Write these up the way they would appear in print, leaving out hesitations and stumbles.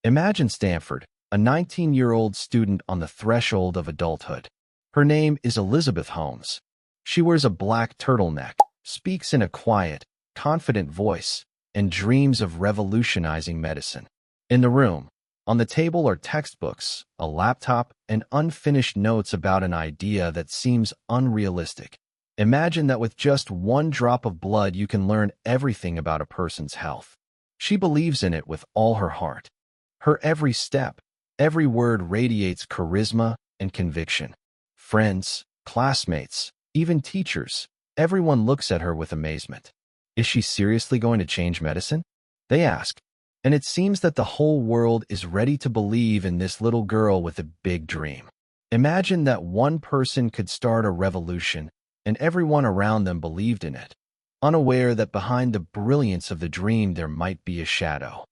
Imagine Stanford, a 19-year-old student on the threshold of adulthood. Her name is Elizabeth Holmes. She wears a black turtleneck, speaks in a quiet, confident voice, and dreams of revolutionizing medicine. In the room, on the table are textbooks, a laptop, and unfinished notes about an idea that seems unrealistic. Imagine that with just one drop of blood you can learn everything about a person's health. She believes in it with all her heart. Her every step, every word radiates charisma and conviction. Friends, classmates, even teachers, everyone looks at her with amazement. Is she seriously going to change medicine? They ask. And it seems that the whole world is ready to believe in this little girl with a big dream. Imagine that one person could start a revolution, and everyone around them believed in it, unaware that behind the brilliance of the dream there might be a shadow.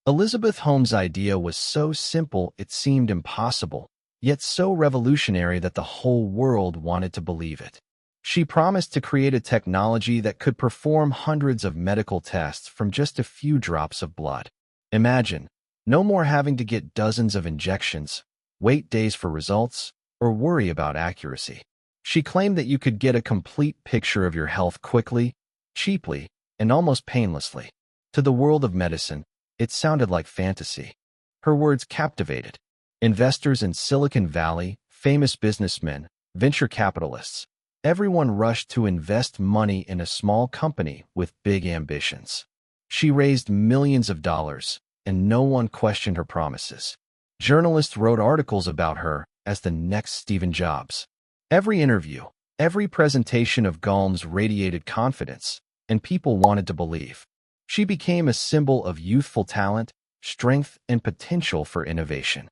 Elizabeth Holmes' idea was so simple it seemed impossible, yet so revolutionary that the whole world wanted to believe it. She promised to create a technology that could perform hundreds of medical tests from just a few drops of blood. Imagine, no more having to get dozens of injections, wait days for results, or worry about accuracy. She claimed that you could get a complete picture of your health quickly, cheaply, and almost painlessly. To the world of medicine, it sounded like fantasy. Her words captivated investors in Silicon Valley, famous businessmen, venture capitalists. Everyone rushed to invest money in a small company with big ambitions. She raised millions of dollars, and no one questioned her promises. Journalists wrote articles about her as the next Steve Jobs. Every interview, every presentation of GLALES radiated confidence, and people wanted to believe. She became a symbol of youthful talent, strength, and potential for innovation.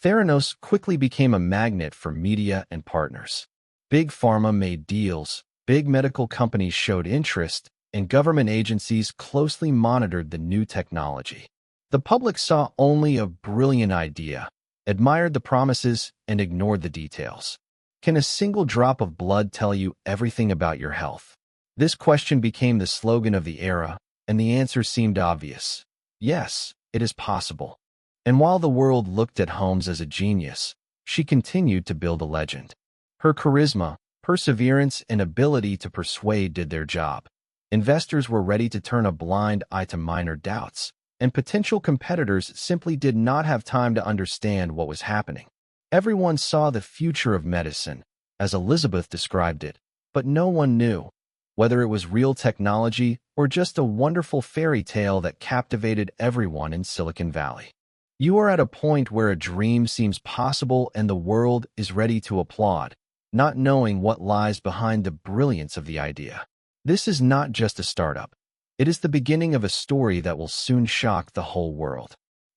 THERANOS quickly became a magnet for media and partners. Big pharma made deals, big medical companies showed interest, and government agencies closely monitored the new technology. The public saw only a brilliant idea, admired the promises, and ignored the details. Can a single drop of blood tell you everything about your health? This question became the slogan of the era, and the answer seemed obvious. Yes, it is possible. And while the world looked at Holmes as a genius, she continued to build a legend. Her charisma, perseverance, and ability to persuade did their job. Investors were ready to turn a blind eye to minor doubts, and potential competitors simply did not have time to understand what was happening. Everyone saw the future of medicine, as Elizabeth described it, but no one knew whether it was real technology or just a wonderful fairy tale that captivated everyone in Silicon Valley. You are at a point where a dream seems possible and the world is ready to applaud, not knowing what lies behind the brilliance of the idea. This is not just a startup. It is the beginning of a story that will soon shock the whole world.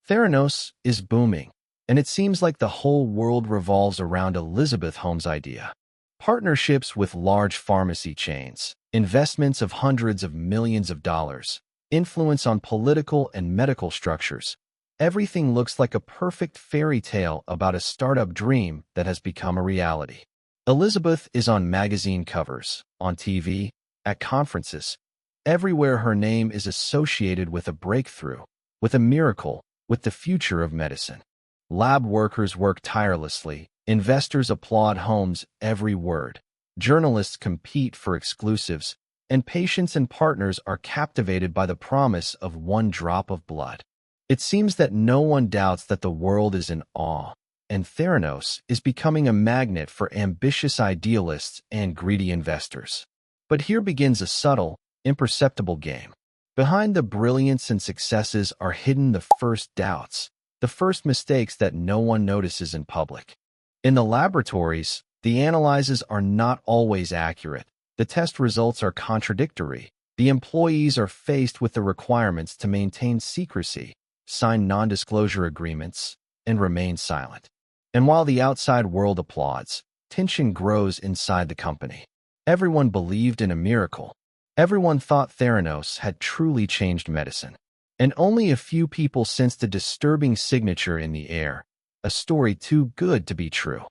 THERANOS is booming, and it seems like the whole world revolves around Elizabeth Holmes' idea. Partnerships with large pharmacy chains, investments of hundreds of millions of dollars, influence on political and medical structures. Everything looks like a perfect fairy tale about a startup dream that has become a reality. Elizabeth is on magazine covers, on TV, at conferences. Everywhere her name is associated with a breakthrough, with a miracle, with the future of medicine. Lab workers work tirelessly. Investors applaud Holmes' every word. Journalists compete for exclusives, and patients and partners are captivated by the promise of one drop of blood. It seems that no one doubts that the world is in awe, and THERANOS is becoming a magnet for ambitious idealists and greedy investors. But here begins a subtle, imperceptible game. Behind the brilliance and successes are hidden the first doubts, the first mistakes that no one notices in public. In the laboratories, the analyses are not always accurate. The test results are contradictory. The employees are faced with the requirements to maintain secrecy, sign non-disclosure agreements, and remain silent. And while the outside world applauds, tension grows inside the company. Everyone believed in a miracle. Everyone thought THERANOS had truly changed medicine. And only a few people sensed a disturbing signature in the air, a story too good to be true.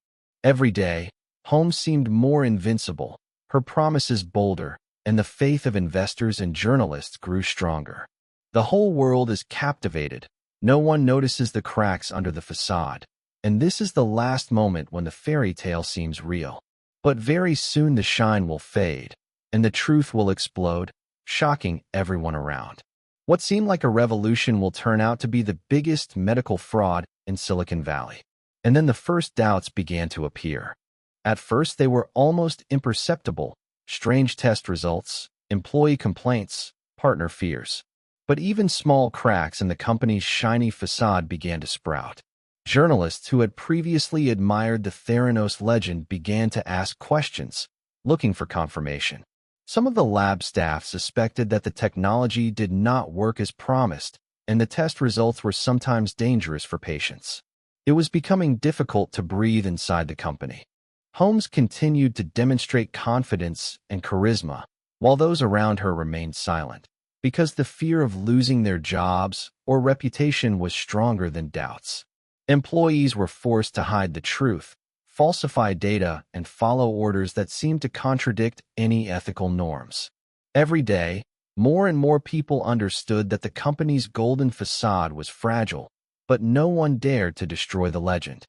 Every day, Holmes seemed more invincible, her promises bolder, and the faith of investors and journalists grew stronger. The whole world is captivated, No one notices the cracks under the facade. And this is the last moment when the fairy tale seems real. But very soon the shine will fade, and the truth will explode, shocking everyone around. What seemed like a revolution will turn out to be the biggest medical fraud in Silicon Valley. And then the first doubts began to appear. At first, they were almost imperceptible: strange test results, employee complaints, partner fears. But even small cracks in the company's shiny facade began to sprout. Journalists who had previously admired the THERANOS legend began to ask questions, looking for confirmation. Some of the lab staff suspected that the technology did not work as promised, and the test results were sometimes dangerous for patients. It was becoming difficult to breathe inside the company. Holmes continued to demonstrate confidence and charisma, while those around her remained silent, because the fear of losing their jobs or reputation was stronger than doubts. Employees were forced to hide the truth, falsify data, and follow orders that seemed to contradict any ethical norms. Every day, more and more people understood that the company's golden facade was fragile, but no one dared to destroy the legend.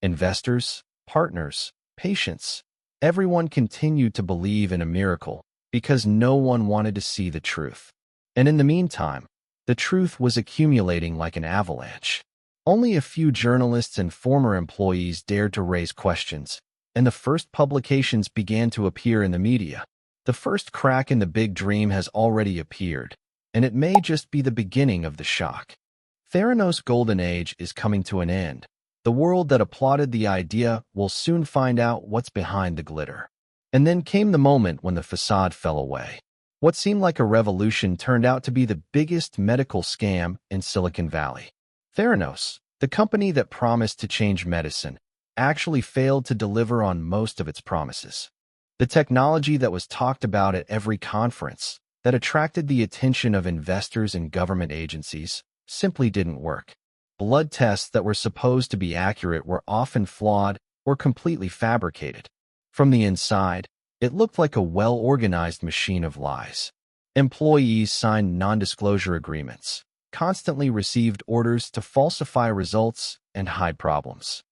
Investors, partners, patients, everyone continued to believe in a miracle because no one wanted to see the truth. And in the meantime, the truth was accumulating like an avalanche. Only a few journalists and former employees dared to raise questions, and the first publications began to appear in the media. The first crack in the big dream has already appeared, and it may just be the beginning of the shock. Theranos' golden age is coming to an end. The world that applauded the idea will soon find out what's behind the glitter. And then came the moment when the facade fell away. What seemed like a revolution turned out to be the biggest medical scam in Silicon Valley. Theranos, the company that promised to change medicine, actually failed to deliver on most of its promises. The technology that was talked about at every conference, that attracted the attention of investors and government agencies, simply didn't work. Blood tests that were supposed to be accurate were often flawed or completely fabricated. From the inside, it looked like a well-organized machine of lies. Employees signed non-disclosure agreements, constantly received orders to falsify results and hide problems.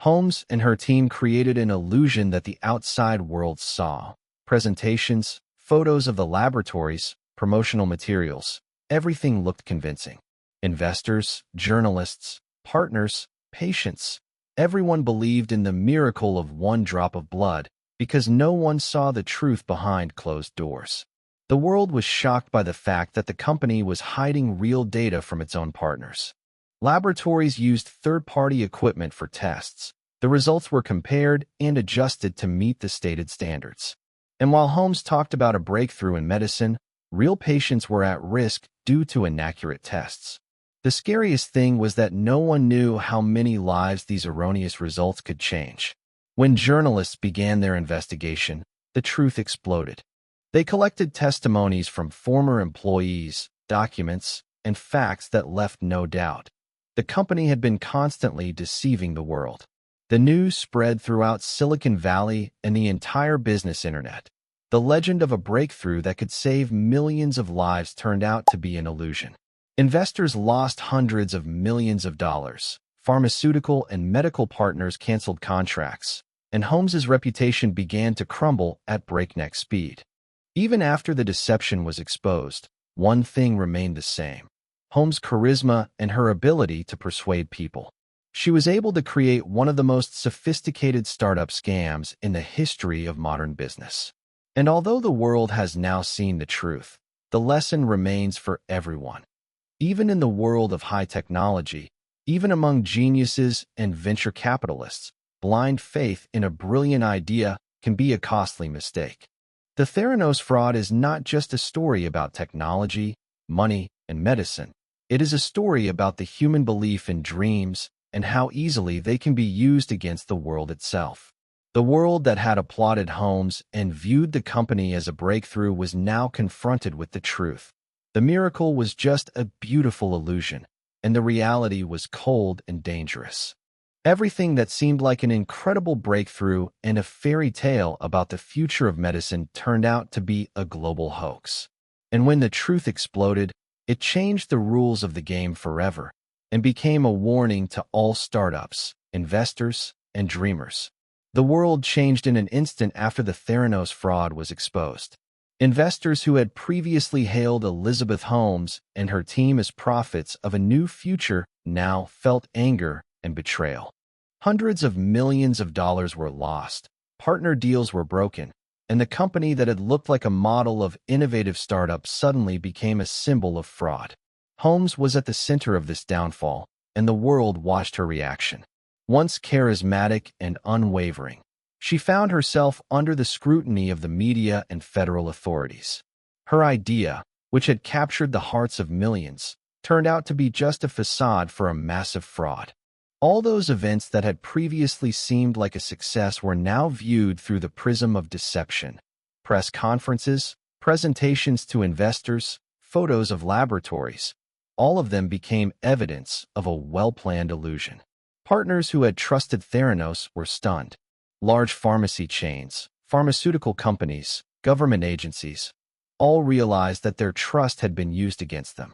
Holmes and her team created an illusion that the outside world saw. Presentations, photos of the laboratories, promotional materials, everything looked convincing. Investors, journalists, partners, patients, everyone believed in the miracle of one drop of blood because no one saw the truth behind closed doors. The world was shocked by the fact that the company was hiding real data from its own partners. Laboratories used third-party equipment for tests. The results were compared and adjusted to meet the stated standards. And while Holmes talked about a breakthrough in medicine, real patients were at risk due to inaccurate tests. The scariest thing was that no one knew how many lives these erroneous results could change. When journalists began their investigation, the truth exploded. They collected testimonies from former employees, documents, and facts that left no doubt. The company had been constantly deceiving the world. The news spread throughout Silicon Valley and the entire business internet. The legend of a breakthrough that could save millions of lives turned out to be an illusion. Investors lost hundreds of millions of dollars. Pharmaceutical and medical partners canceled contracts, and Holmes's reputation began to crumble at breakneck speed. Even after the deception was exposed, one thing remained the same: Holmes' charisma and her ability to persuade people. She was able to create one of the most sophisticated startup scams in the history of modern business. And although the world has now seen the truth, the lesson remains for everyone. Even in the world of high technology, even among geniuses and venture capitalists, blind faith in a brilliant idea can be a costly mistake. The Theranos fraud is not just a story about technology, money, and medicine. It is a story about the human belief in dreams and how easily they can be used against the world itself. The world that had applauded Holmes and viewed the company as a breakthrough was now confronted with the truth. The miracle was just a beautiful illusion, and the reality was cold and dangerous. Everything that seemed like an incredible breakthrough and a fairy tale about the future of medicine turned out to be a global hoax. And when the truth exploded, it changed the rules of the game forever. and became a warning to all startups, investors, and dreamers. The world changed in an instant after the THERANOS fraud was exposed. Investors who had previously hailed Elizabeth Holmes and her team as prophets of a new future now felt anger and betrayal. Hundreds of millions of dollars were lost, partner deals were broken, and the company that had looked like a model of innovative startup suddenly became a symbol of fraud. Holmes was at the center of this downfall, and the world watched her reaction. Once charismatic and unwavering, she found herself under the scrutiny of the media and federal authorities. Her idea, which had captured the hearts of millions, turned out to be just a facade for a massive fraud. All those events that had previously seemed like a success were now viewed through the prism of deception. Press conferences, presentations to investors, photos of laboratories, all of them became evidence of a well-planned illusion. Partners who had trusted THERANOS were stunned. Large pharmacy chains, pharmaceutical companies, government agencies, all realized that their trust had been used against them.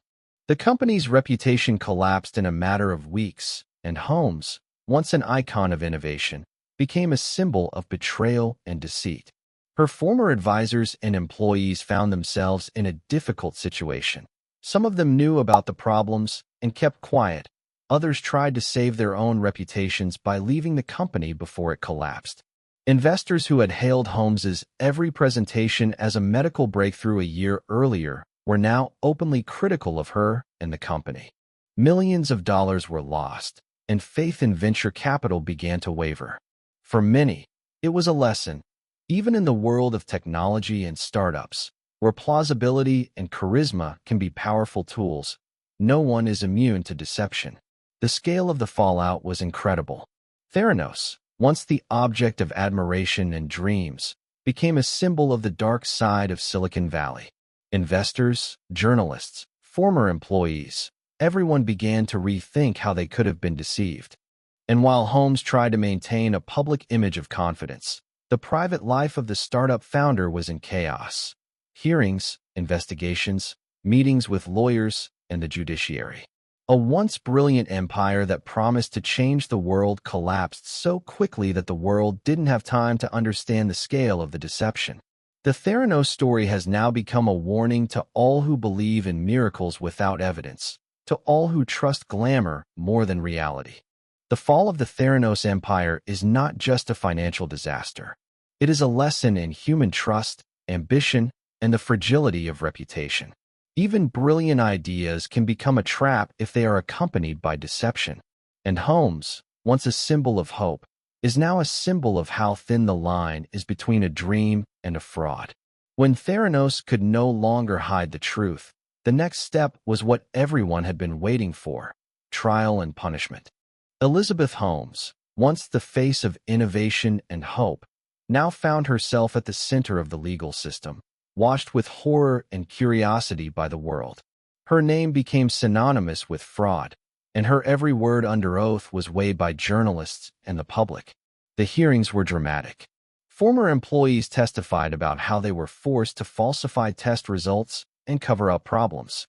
The company's reputation collapsed in a matter of weeks, and Holmes, once an icon of innovation, became a symbol of betrayal and deceit. Her former advisors and employees found themselves in a difficult situation. Some of them knew about the problems and kept quiet. Others tried to save their own reputations by leaving the company before it collapsed. Investors who had hailed Holmes's every presentation as a medical breakthrough a year earlier were now openly critical of her and the company. Millions of dollars were lost, and faith in venture capital began to waver. For many, it was a lesson. Even in the world of technology and startups, where plausibility and charisma can be powerful tools, no one is immune to deception. The scale of the fallout was incredible. THERANOS, once the object of admiration and dreams, became a symbol of the dark side of Silicon Valley. Investors, journalists, former employees, everyone began to rethink how they could have been deceived. And while Holmes tried to maintain a public image of confidence, the private life of the startup founder was in chaos. Hearings, investigations, meetings with lawyers, and the judiciary. A once brilliant empire that promised to change the world collapsed so quickly that the world didn't have time to understand the scale of the deception. The THERANOS story has now become a warning to all who believe in miracles without evidence, to all who trust glamour more than reality. The fall of the THERANOS empire is not just a financial disaster. It is a lesson in human trust, ambition, and the fragility of reputation. Even brilliant ideas can become a trap if they are accompanied by deception. And Holmes, once a symbol of hope, is now a symbol of how thin the line is between a dream and a fraud. When THERANOS could no longer hide the truth, the next step was what everyone had been waiting for: trial and punishment. Elizabeth Holmes, once the face of innovation and hope, now found herself at the center of the legal system, watched with horror and curiosity by the world. Her name became synonymous with fraud, and her every word under oath was weighed by journalists and the public. The hearings were dramatic. Former employees testified about how they were forced to falsify test results and cover up problems.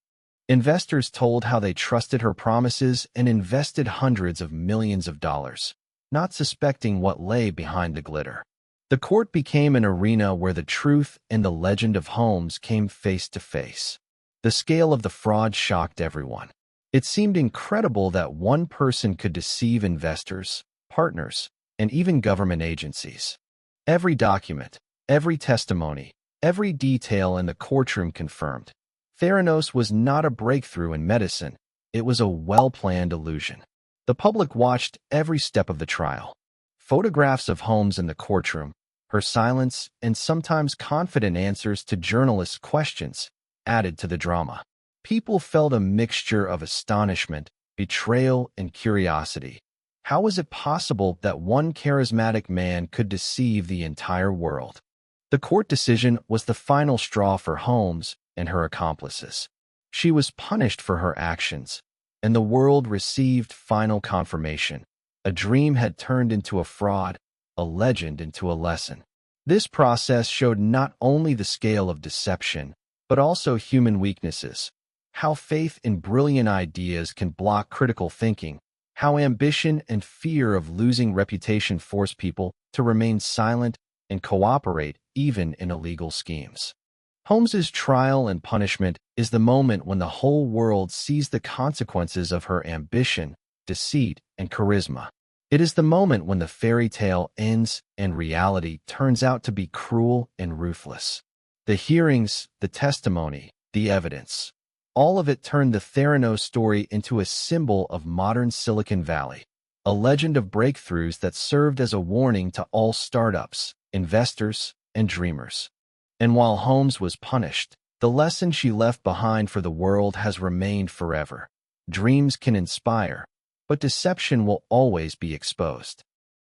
Investors told how they trusted her promises and invested hundreds of millions of dollars, not suspecting what lay behind the glitter. The court became an arena where the truth and the legend of Holmes came face to face. The scale of the fraud shocked everyone. It seemed incredible that one person could deceive investors, partners, and even government agencies. Every document, every testimony, every detail in the courtroom confirmed THERANOS was not a breakthrough in medicine. It was a well-planned illusion. The public watched every step of the trial. Photographs of Holmes in the courtroom, her silence, and sometimes confident answers to journalists' questions added to the drama. People felt a mixture of astonishment, betrayal, and curiosity. How was it possible that one charismatic man could deceive the entire world? The court decision was the final straw for Holmes and her accomplices. She was punished for her actions, and the world received final confirmation. A dream had turned into a fraud, a legend into a lesson. This process showed not only the scale of deception, but also human weaknesses, how faith in brilliant ideas can block critical thinking, how ambition and fear of losing reputation force people to remain silent and cooperate even in illegal schemes. Holmes's trial and punishment is the moment when the whole world sees the consequences of her ambition, deceit, and charisma. It is the moment when the fairy tale ends and reality turns out to be cruel and ruthless. The hearings, the testimony, the evidence. All of it turned the THERANOS story into a symbol of modern Silicon Valley, a legend of breakthroughs that served as a warning to all startups, investors, and dreamers. And while Holmes was punished, the lesson she left behind for the world has remained forever. Dreams can inspire, but deception will always be exposed.